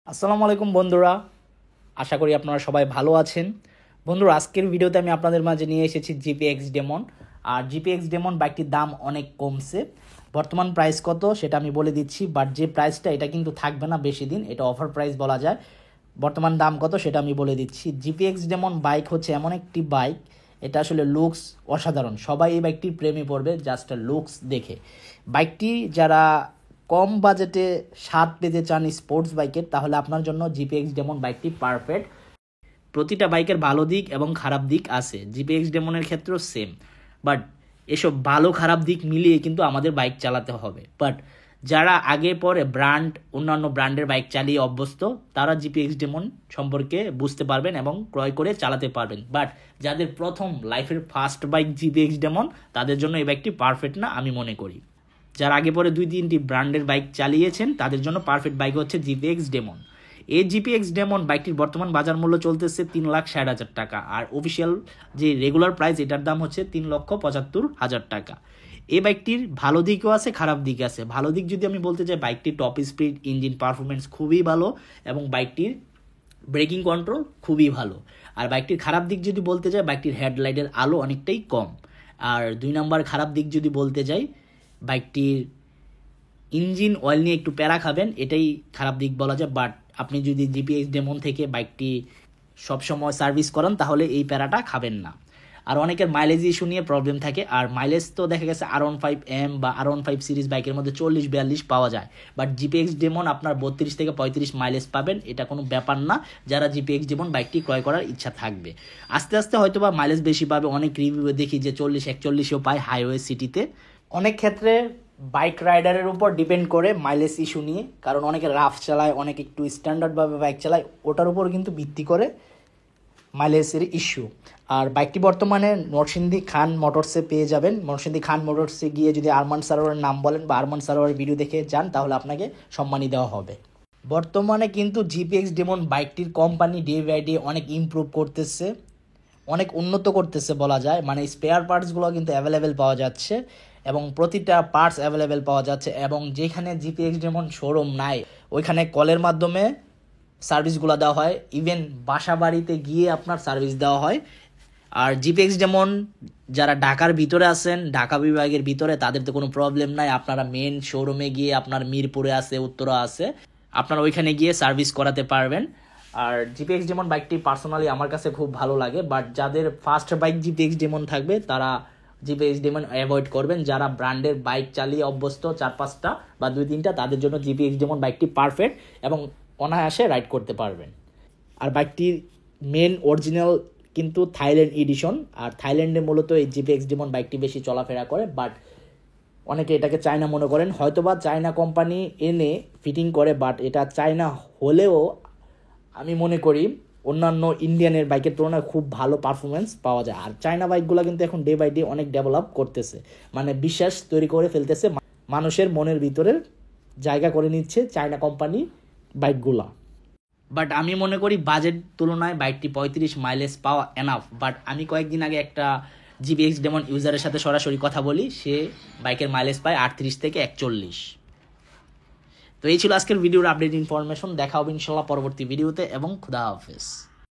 আসসালামু আলাইকুম বন্ধুরা, আশা করি আপনারা সবাই ভালো আছেন। বন্ধুরা, আজকের ভিডিওতে আমি আপনাদের মাঝে নিয়ে এসেছি জিপিএক্স ডেমন। আর জিপিএক্স ডেমন বাইকটির দাম অনেক কমছে। বর্তমান প্রাইস কত সেটা আমি বলে দিচ্ছি, বাট যে প্রাইসটা এটা কিন্তু থাকবে না বেশি দিন, এটা অফার প্রাইস বলা যায়। বর্তমান দাম কত সেটা আমি বলে দিচ্ছি। জিপিএক্স ডেমন বাইক হচ্ছে এমন একটি বাইক, এটা আসলে লুকস অসাধারণ। সবাই এই বাইকটির প্রেমে পড়বে জাস্ট লুকস দেখে। বাইকটি যারা কম বাজেটে স্বাদ পেতে চান স্পোর্টস বাইকের, তাহলে আপনার জন্য জিপিএক্স ডেমন বাইকটি পারফেক্ট। প্রতিটা বাইকের ভালো দিক এবং খারাপ দিক আছে, জিপিএক্স ডেমনের ক্ষেত্রেও সেম। বাট এসব ভালো খারাপ দিক মিলিয়ে কিন্তু আমাদের বাইক চালাতে হবে। বাট যারা আগে পরে অন্যান্য ব্র্যান্ডের বাইক চালিয়ে অভ্যস্ত, তারা জিপিএক্স ডেমন সম্পর্কে বুঝতে পারবেন এবং ক্রয় করে চালাতে পারবেন। বাট যাদের প্রথম লাইফের ফার্স্ট বাইক জিপিএক্স ডেমন, তাদের জন্য এই বাইকটি পারফেক্ট না আমি মনে করি। যারা আগে পরে 2-3টি ব্র্যান্ডের বাইক চালিয়েছেন, তাদের জন্য পারফেক্ট বাইক হচ্ছে জিপিএক্স ডেমন। এই জিপিএক্স ডেমন বাইকটির বর্তমান বাজার মূল্য চলতেছে 3,60,000 টাকা, আর অফিসিয়াল যে রেগুলার প্রাইস এটার দাম হচ্ছে 3,75,000 টাকা। এই বাইকটির ভালো দিকও আছে, খারাপ দিক আছে। ভালো দিক যদি আমি বলতে চাই, বাইকটির টপ স্পিড, ইঞ্জিন পারফরমেন্স খুবই ভালো এবং বাইকটির ব্রেকিং কন্ট্রোল খুবই ভালো। আর বাইকটির খারাপ দিক যদি বলতে চাই, বাইকটির হেডলাইটের আলো অনেকটাই কম। আর 2 নাম্বার খারাপ দিক যদি বলতে যাই, বাইকটির ইঞ্জিন অয়েল নিয়ে একটু প্যারা খাবেন, এটাই খারাপ দিক বলা যায়। বাট আপনি যদি জিপিএক্স ডেমন থেকে বাইকটি সবসময় সার্ভিস করান, তাহলে এই প্যারাটা খাবেন না। আর অনেকের মাইলেজ ইস্যু নিয়ে প্রবলেম থাকে, আর মাইলেজ তো দেখা গেছে R15M বা R15 সিরিজ বাইকের মধ্যে 40-42 পাওয়া যায়। বাট জিপিএক্স ডেমন আপনার 32 থেকে 35 মাইলেজ পাবেন, এটা কোনো ব্যাপার না। যারা জিপিএক্স ডেমন বাইকটি ক্রয় করার ইচ্ছা থাকবে, আস্তে আস্তে হয়তো বা মাইলেজ বেশি পাবে। অনেক রিভিউ দেখি যে 40-41ও পায় হাইওয়ে সিটিতে। অনেক ক্ষেত্রে বাইক রাইডারের উপর ডিপেন্ড করে মাইলেজ ইস্যু নিয়ে, কারণ অনেকে রাফ চালায়, অনেকে একটু স্ট্যান্ডার্ডভাবে বাইক চালায়, ওটার উপর কিন্তু ভিত্তি করে মাইলেজের ইস্যু। আর বাইকটি বর্তমানে নরসিংদী খান মোটরসে পেয়ে যাবেন। নরসিংদী খান মোটরসে গিয়ে যদি আরমান সারোয়ারের নাম বলেন বা আরমান সারোয়ারের ভিডিও দেখে যান, তাহলে আপনাকে সম্মানী দেওয়া হবে। বর্তমানে কিন্তু জিপিএক্স ডেমন বাইকটির কোম্পানি ডে বাই ডে অনেক ইমপ্রুভ করতেছে, অনেক উন্নত করতেছে বলা যায়। মানে স্পেয়ার পার্টসগুলো কিন্তু অ্যাভেলেবেল পাওয়া যাচ্ছে এবং প্রতিটা পার্টস অ্যাভেলেবেল পাওয়া যাচ্ছে। এবং যেখানে জিপিএক্স ডেমন শোরুম নাই, ওইখানে কলের মাধ্যমে সার্ভিসগুলো দেওয়া হয়। ইভেন বাসা বাড়িতে গিয়ে আপনার সার্ভিস দেওয়া হয়। আর জিপিএক্স যেমন যারা ঢাকার ভিতরে আছেন, ঢাকা বিভাগের ভিতরে, তাদের তো কোনো প্রবলেম নাই। আপনারা মেন শোরুমে গিয়ে, আপনার মিরপুরে আছে, উত্তরা আছে, আপনারা ওইখানে গিয়ে সার্ভিস করাতে পারবেন। আর জিপিএক্স যেমন বাইকটি পার্সোনালি আমার কাছে খুব ভালো লাগে। বাট যাদের ফার্স্ট বাইক জিপিএক্স ডেমন থাকবে, তারা জিপিএক্স ডেমন অ্যাভয়েড করবেন। যারা ব্র্যান্ডের বাইক চালিয়ে অভ্যস্ত 4-5টা বা 2-3টা, তাদের জন্য জিপিএক্স ডেমন বাইকটি পারফেক্ট এবং অনায়াসে রাইড করতে পারবেন। আর বাইকটির মেন অরিজিনাল কিন্তু থাইল্যান্ড এডিশন, আর থাইল্যান্ডে মূলত এই জিপিএক্স ডেমন বাইকটি বেশি চলাফেরা করে। বাট অনেকে এটাকে চায়না মনে করেন, হয়তোবা চায়না কোম্পানি এনে ফিটিং করে, বাট এটা চায়না হলেও আমি মনে করি অন্যান্য ইন্ডিয়ানের বাইকের তুলনায় খুব ভালো পারফরমেন্স পাওয়া যায়। আর চায়না বাইকগুলো কিন্তু এখন ডে বাই ডে অনেক ডেভেলপ করতেছে, মানে বিশ্বাস তৈরি করে ফেলতেছে, মানুষের মনের ভিতরে জায়গা করে নিচ্ছে চায়না কোম্পানি বাইকগুলা। বাট আমি মনে করি বাজেট তুলনায় বাইকটি 35 মাইলেজ পাওয়া এনাফ। বাট আমি কয়েকদিন আগে একটা জিপিএক্স ডেমন ইউজারের সাথে সরাসরি কথা বলি, সে বাইকের মাইলেজ পায় 38 থেকে 41। তো এই ছিল আজকের ভিডিওর আপডেট ইনফরমেশন। দেখা হবে ইনশাল্লাহ পরবর্তী ভিডিওতে, এবং খুদা হাফেজ।